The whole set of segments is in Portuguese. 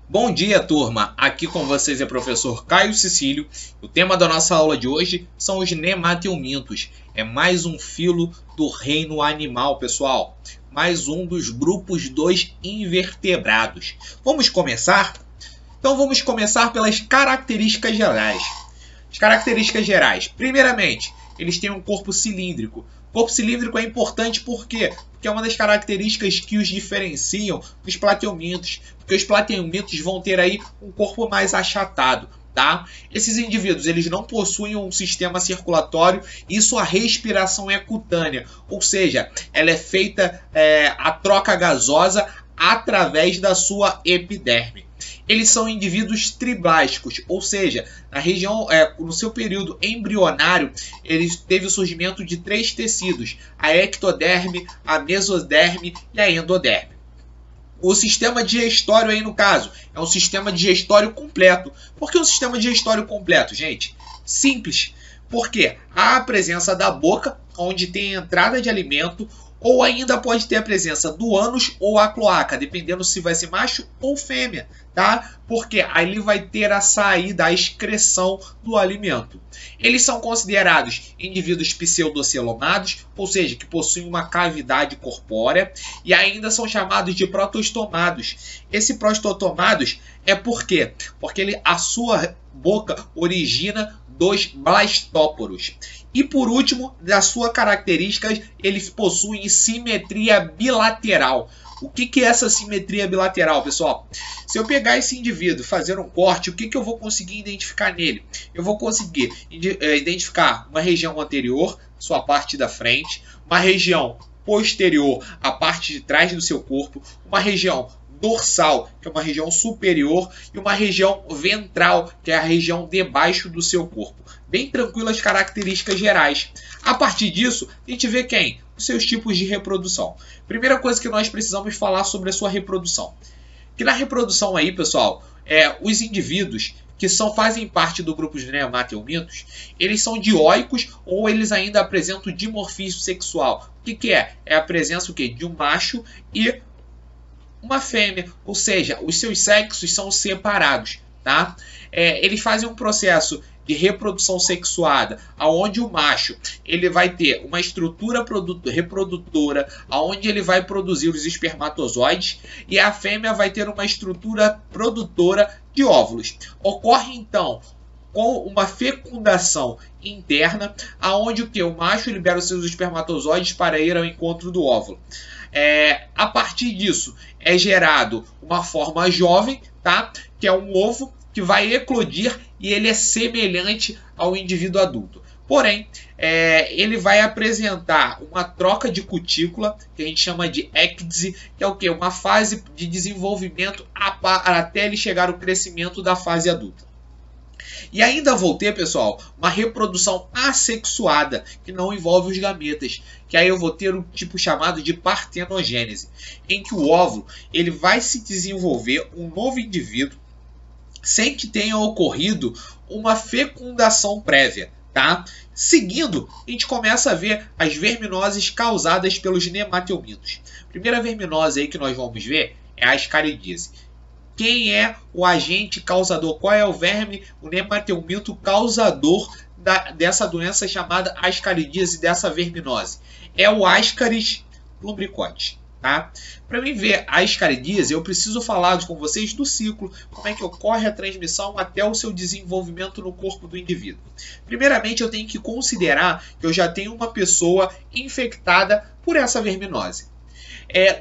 Bom dia, turma! Aqui com vocês é o professor Caio Cecílio. O tema da nossa aula de hoje são os nemateumintos. É mais um filo do reino animal, pessoal. Mais um dos grupos dos invertebrados. Vamos começar? Então vamos começar pelas características gerais. As características gerais. Primeiramente, eles têm um corpo cilíndrico. O corpo cilíndrico é importante por quê? Porque é uma das características que os diferenciam dos plateumintos. Porque os plateumintos vão ter aí um corpo mais achatado, tá? Esses indivíduos, eles não possuem um sistema circulatório e sua respiração é cutânea. Ou seja, ela é feita a troca gasosa através da sua epiderme. Eles são indivíduos triblásticos, ou seja, na região, no seu período embrionário, ele teve o surgimento de 3 tecidos: a ectoderme, a mesoderme e a endoderme. O sistema digestório aí, no caso, é um sistema digestório completo. Por que um sistema digestório completo, gente? Simples. Porque há a presença da boca, onde tem a entrada de alimento, ou ainda pode ter a presença do ânus ou a cloaca, dependendo se vai ser macho ou fêmea, tá? Porque aí ele vai ter a saída, a excreção do alimento. Eles são considerados indivíduos pseudocelomados, ou seja, que possuem uma cavidade corpórea, e ainda são chamados de protostomados. Esse protostomados é por quê? Porque a sua boca origina dos blastóporos. E por último, das suas características, eles possuem simetria bilateral. O que é essa simetria bilateral, pessoal? Se eu pegar esse indivíduo e fazer um corte, o que eu vou conseguir identificar nele? Eu vou conseguir identificar uma região anterior, sua parte da frente, uma região posterior, a parte de trás do seu corpo, uma região dorsal, que é uma região superior, e uma região ventral, que é a região debaixo do seu corpo. Bem tranquilas características gerais. A partir disso, a gente vê quem? Os seus tipos de reprodução. Primeira coisa que nós precisamos falar sobre a sua reprodução. Que na reprodução aí, pessoal, os indivíduos que fazem parte do grupo de nemateumintos, eles são dioicos ou eles ainda apresentam dimorfismo sexual. O que é? É a presença de um macho e uma fêmea, ou seja, os seus sexos são separados, tá? Eles fazem um processo de reprodução sexuada, aonde o macho ele vai ter uma estrutura reprodutora, aonde ele vai produzir os espermatozoides, e a fêmea vai ter uma estrutura produtora de óvulos. Ocorre então com uma fecundação interna, aonde o macho libera os seus espermatozoides para ir ao encontro do óvulo. A partir disso é gerado uma forma jovem, tá? Que é um ovo que vai eclodir e ele é semelhante ao indivíduo adulto. Porém, ele vai apresentar uma troca de cutícula, que a gente chama de ecdise, que é uma fase de desenvolvimento até ele chegar ao crescimento da fase adulta. E ainda vou ter, pessoal, uma reprodução assexuada, que não envolve os gametas, que aí eu vou ter um tipo chamado de partenogênese, em que o óvulo ele vai se desenvolver um novo indivíduo sem que tenha ocorrido uma fecundação prévia, tá? Seguindo, a gente começa a ver as verminoses causadas pelos nemateumintos. A primeira verminose aí que nós vamos ver é a ascaridíase. Quem é o agente causador? Qual é o verme, o nemateuminto causador dessa doença chamada ascaridíase, dessa verminose? É o Ascaris lumbricoides, tá? Para mim ver a ascaridíase, eu preciso falar com vocês do ciclo, como é que ocorre a transmissão até o seu desenvolvimento no corpo do indivíduo. Primeiramente, eu tenho que considerar que eu já tenho uma pessoa infectada por essa verminose.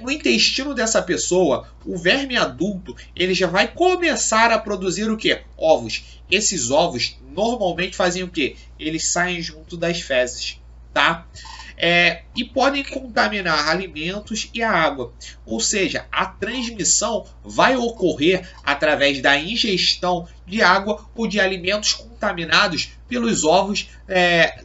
No intestino dessa pessoa, o verme adulto ele já vai começar a produzir o quê? Ovos. Esses ovos normalmente fazem o quê? Eles saem junto das fezes, tá? E podem contaminar alimentos e a água. Ou seja, a transmissão vai ocorrer através da ingestão de água ou de alimentos contaminados pelos ovos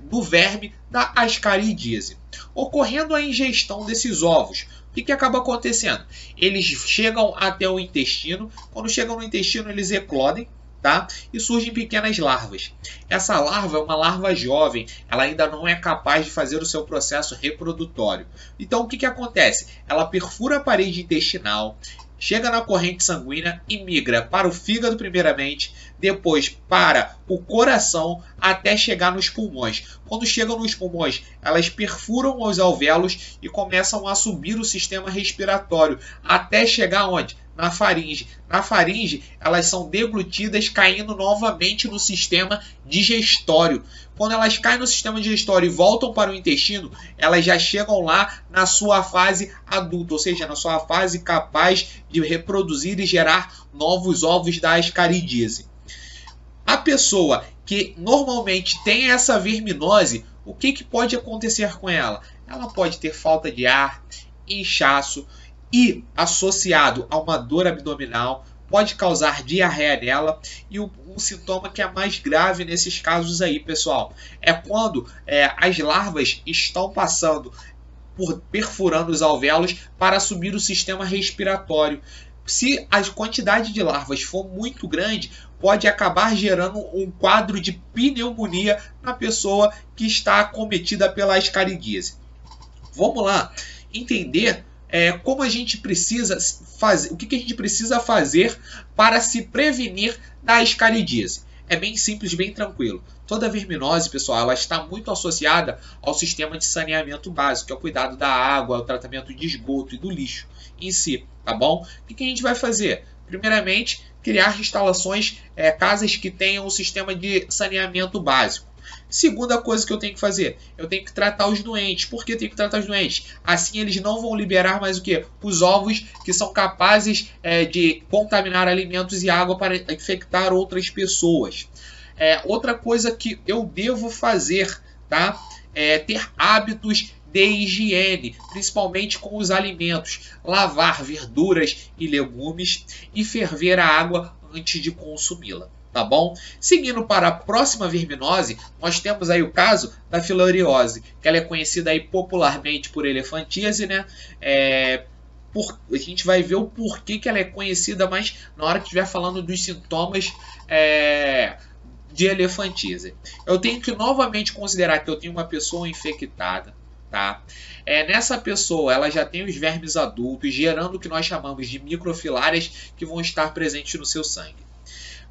do verme da ascaridíase. Ocorrendo a ingestão desses ovos, o que acaba acontecendo? Eles chegam até o intestino. Quando chegam no intestino, eles eclodem, tá? E surgem pequenas larvas. Essa larva é uma larva jovem, ela ainda não é capaz de fazer o seu processo reprodutório. Então, o que acontece? Ela perfura a parede intestinal, chega na corrente sanguínea e migra para o fígado primeiramente, depois para o coração, até chegar nos pulmões. Quando chegam nos pulmões, elas perfuram os alvéolos e começam a subir o sistema respiratório, até chegar onde? Na faringe. Na faringe, elas são deglutidas, caindo novamente no sistema digestório. Quando elas caem no sistema digestório e voltam para o intestino, elas já chegam lá na sua fase adulta, ou seja, na sua fase capaz de reproduzir e gerar novos ovos da ascaridíase. A pessoa que normalmente tem essa verminose, o que pode acontecer com ela? Ela pode ter falta de ar, inchaço e, associado a uma dor abdominal, pode causar diarreia nela. E um sintoma que é mais grave nesses casos aí, pessoal, é quando as larvas estão passando perfurando os alvéolos para subir o sistema respiratório. Se a quantidade de larvas for muito grande, pode acabar gerando um quadro de pneumonia na pessoa que está acometida pela ascaridíase. Vamos lá entender como a gente precisa fazer, o que a gente precisa fazer para se prevenir da ascaridíase. É bem simples, bem tranquilo. Toda verminose, pessoal, ela está muito associada ao sistema de saneamento básico, que é o cuidado da água, o tratamento de esgoto e do lixo em si, tá bom? O que a gente vai fazer? Primeiramente, criar instalações, casas que tenham um sistema de saneamento básico. Segunda coisa que eu tenho que fazer, eu tenho que tratar os doentes. Por que eu tenho que tratar os doentes? Assim eles não vão liberar mais o quê? Os ovos que são capazes de contaminar alimentos e água para infectar outras pessoas. Outra coisa que eu devo fazer, tá? É ter hábitos de higiene, principalmente com os alimentos. Lavar verduras e legumes e ferver a água antes de consumi-la. Tá bom? Seguindo para a próxima verminose, nós temos aí o caso da filariose, que ela é conhecida aí popularmente por elefantíase, né? A gente vai ver o porquê que ela é conhecida, mas na hora que estiver falando dos sintomas de elefantíase. Eu tenho que novamente considerar que eu tenho uma pessoa infectada, tá? Nessa pessoa, ela já tem os vermes adultos, gerando o que nós chamamos de microfilárias, que vão estar presentes no seu sangue.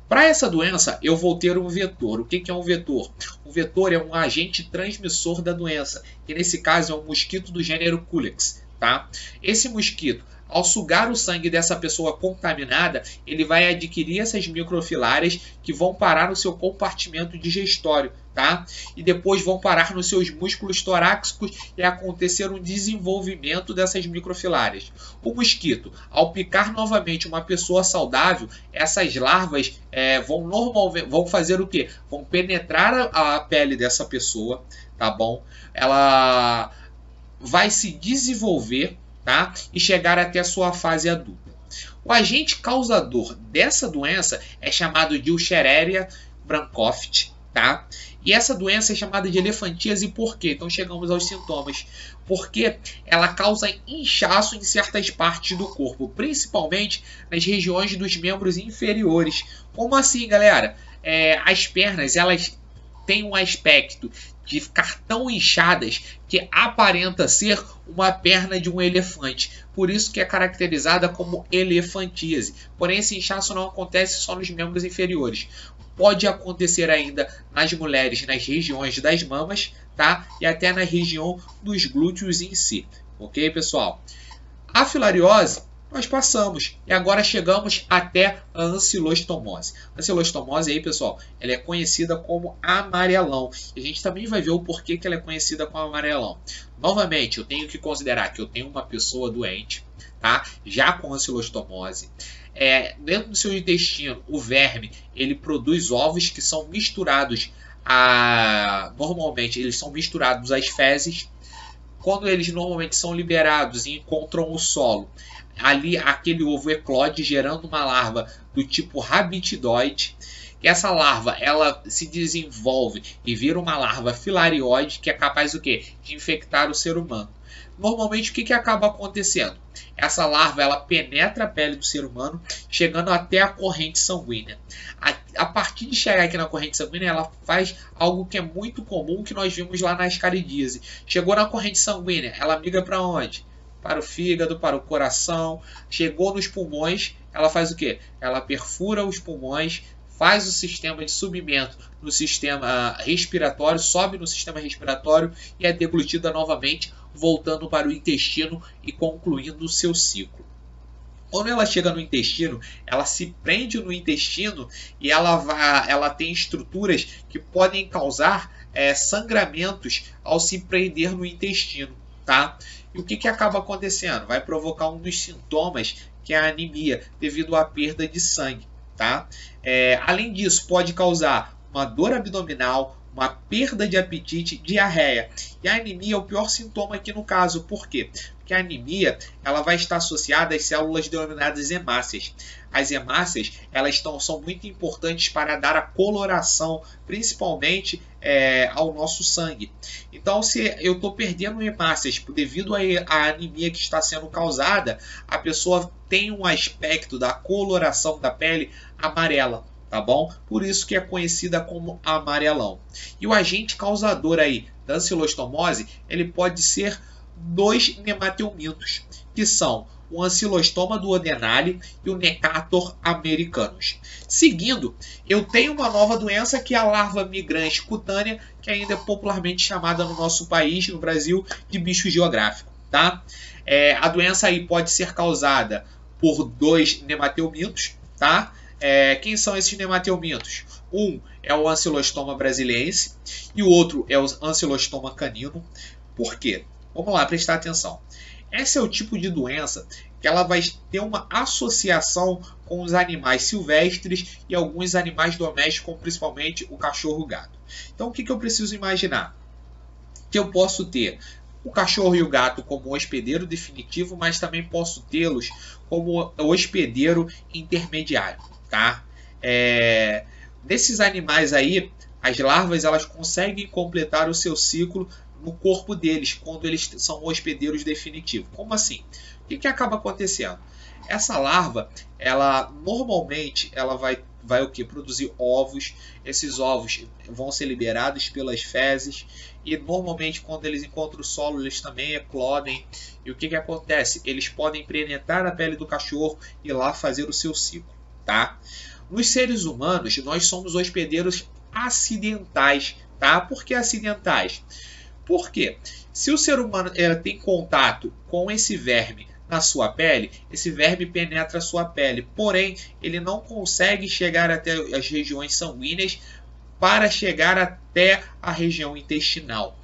Para essa doença, eu vou ter um vetor. O que é um vetor? O vetor é um agente transmissor da doença, que nesse caso é um mosquito do gênero Culex, tá? Esse mosquito, ao sugar o sangue dessa pessoa contaminada, ele vai adquirir essas microfilárias que vão parar no seu compartimento digestório, tá? E depois vão parar nos seus músculos torácicos e acontecer um desenvolvimento dessas microfilárias. O mosquito, ao picar novamente uma pessoa saudável, essas larvas vão fazer o quê? Vão penetrar a pele dessa pessoa, tá bom? Ela vai se desenvolver, tá? E chegar até a sua fase adulta. O agente causador dessa doença é chamado de Escherichia brancophti, tá? E essa doença é chamada de elefantíase por quê? Então chegamos aos sintomas. Porque ela causa inchaço em certas partes do corpo, principalmente nas regiões dos membros inferiores. Como assim, galera? As pernas, elas têm um aspecto de ficar tão inchadas que aparenta ser uma perna de um elefante. Por isso que é caracterizada como elefantíase. Porém, esse inchaço não acontece só nos membros inferiores. Pode acontecer ainda nas mulheres, nas regiões das mamas, tá? E até na região dos glúteos em si. Ok, pessoal? A filariose nós passamos e agora chegamos até a ancilostomose. A ancilostomose aí, pessoal, ela é conhecida como amarelão. E a gente também vai ver o porquê que ela é conhecida como amarelão. Novamente, eu tenho que considerar que eu tenho uma pessoa doente, tá? Já com ancilostomose. Dentro do seu intestino, o verme, ele produz ovos que são misturados normalmente eles são misturados às fezes. Quando eles normalmente são liberados e encontram o solo, ali aquele ovo eclode, gerando uma larva do tipo rabitidoide. Que essa larva, ela se desenvolve e vira uma larva filarioide, que é capaz do quê? De infectar o ser humano. Normalmente, o que acaba acontecendo? Essa larva, ela penetra a pele do ser humano, chegando até a corrente sanguínea. A partir de chegar aqui na corrente sanguínea, ela faz algo que é muito comum, que nós vimos lá na ascaridíase. Chegou na corrente sanguínea, ela migra para onde? para o fígado, para o coração, chegou nos pulmões, ela faz o quê? Ela perfura os pulmões, faz o sistema de subimento no sistema respiratório, sobe no sistema respiratório e é deglutida novamente, voltando para o intestino e concluindo o seu ciclo. Quando ela chega no intestino, ela se prende no intestino e ela tem estruturas que podem causar sangramentos ao se prender no intestino, tá? E o que acaba acontecendo? Vai provocar um dos sintomas, que é a anemia, devido à perda de sangue, tá? Além disso, pode causar uma dor abdominal, uma perda de apetite, diarreia. E a anemia é o pior sintoma aqui no caso. Por quê? Porque a anemia ela vai estar associada às células denominadas hemácias. As hemácias são muito importantes para dar a coloração, principalmente ao nosso sangue. Então, se eu estou perdendo hemácias devido à anemia que está sendo causada, a pessoa tem um aspecto da coloração da pele amarela. Tá bom? Por isso que é conhecida como amarelão. E o agente causador aí da ancilostomose, ele pode ser 2 nemateumintos, que são o ancilostoma duodenale e o Necator americanus. Seguindo, eu tenho uma nova doença que é a larva migrante cutânea, que ainda é popularmente chamada no nosso país, no Brasil, de bicho geográfico, tá? A doença aí pode ser causada por 2 nemateumintos, tá? Quem são esses nemateumintos? Um é o ancilostoma brasiliense e o outro é o ancilostoma canino. Por quê? Vamos lá, prestar atenção. Esse é o tipo de doença que ela vai ter uma associação com os animais silvestres e alguns animais domésticos, como principalmente o cachorro-gato. Então, o que eu preciso imaginar? Que eu posso ter o cachorro e o gato como hospedeiro definitivo, mas também posso tê-los como hospedeiro intermediário. Tá? Desses animais aí, as larvas elas conseguem completar o seu ciclo no corpo deles, quando eles são hospedeiros definitivos. Como assim? O que acaba acontecendo? Essa larva, ela normalmente vai o que? Produzir ovos. Esses ovos vão ser liberados pelas fezes e normalmente quando eles encontram o solo, eles também eclodem. E o que acontece? Eles podem penetrar a pele do cachorro e lá fazer o seu ciclo. Tá? Nos seres humanos, nós somos hospedeiros acidentais. Tá? Por que acidentais? Porque se o ser humano tem contato com esse verme na sua pele, esse verme penetra a sua pele, porém ele não consegue chegar até as regiões sanguíneas para chegar até a região intestinal.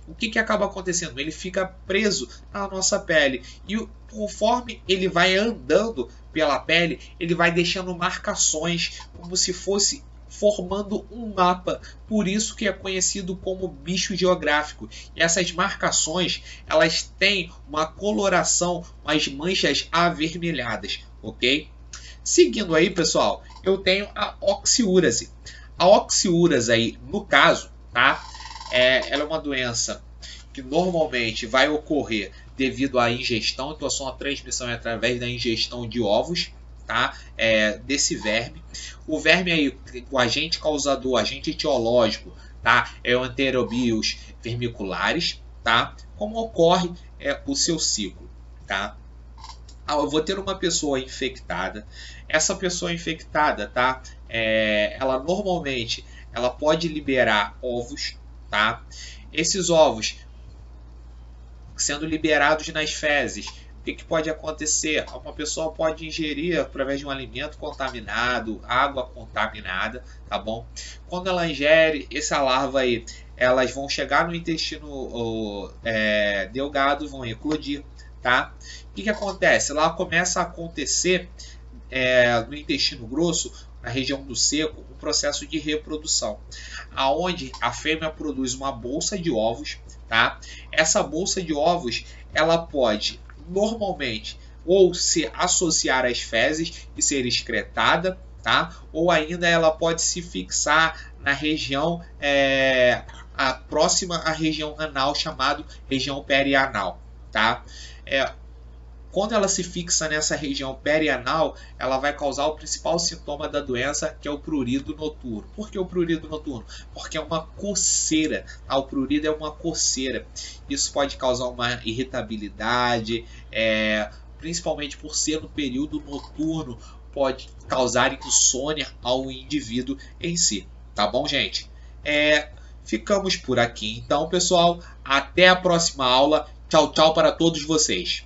O que acaba acontecendo? Ele fica preso na nossa pele e conforme ele vai andando pela pele, ele vai deixando marcações como se fosse formando um mapa, por isso que é conhecido como bicho geográfico. E essas marcações, elas têm uma coloração, umas manchas avermelhadas, ok? Seguindo aí, pessoal, eu tenho a oxiúrase. A oxiúrase aí, no caso, tá? Ela é uma doença que normalmente vai ocorrer devido à ingestão, então a sua transmissão é através da ingestão de ovos, tá? Desse verme. O verme aí, o agente causador, o agente etiológico, tá? É o Enterobius vermicularis, tá? Como ocorre o seu ciclo, tá? Eu vou ter uma pessoa infectada. Essa pessoa infectada, tá? Ela normalmente pode liberar ovos, tá? Esses ovos sendo liberados nas fezes, o que pode acontecer? Uma pessoa pode ingerir através de um alimento contaminado, água contaminada, tá bom? Quando ela ingere essa larva aí, elas vão chegar no intestino delgado, vão eclodir, tá? O que acontece? Lá começa a acontecer no intestino grosso, na região do seco, um processo de reprodução, aonde a fêmea produz uma bolsa de ovos, tá? Essa bolsa de ovos, ela pode normalmente ou se associar às fezes e ser excretada, tá? Ou ainda ela pode se fixar na região próxima à região anal, chamado região perianal, tá? Quando ela se fixa nessa região perianal, ela vai causar o principal sintoma da doença, que é o prurido noturno. Por que o prurido noturno? Porque é uma coceira. O prurido é uma coceira. Isso pode causar uma irritabilidade, principalmente por ser no período noturno, pode causar insônia ao indivíduo em si. Tá bom, gente? Ficamos por aqui. Então, pessoal, até a próxima aula. Tchau, tchau para todos vocês.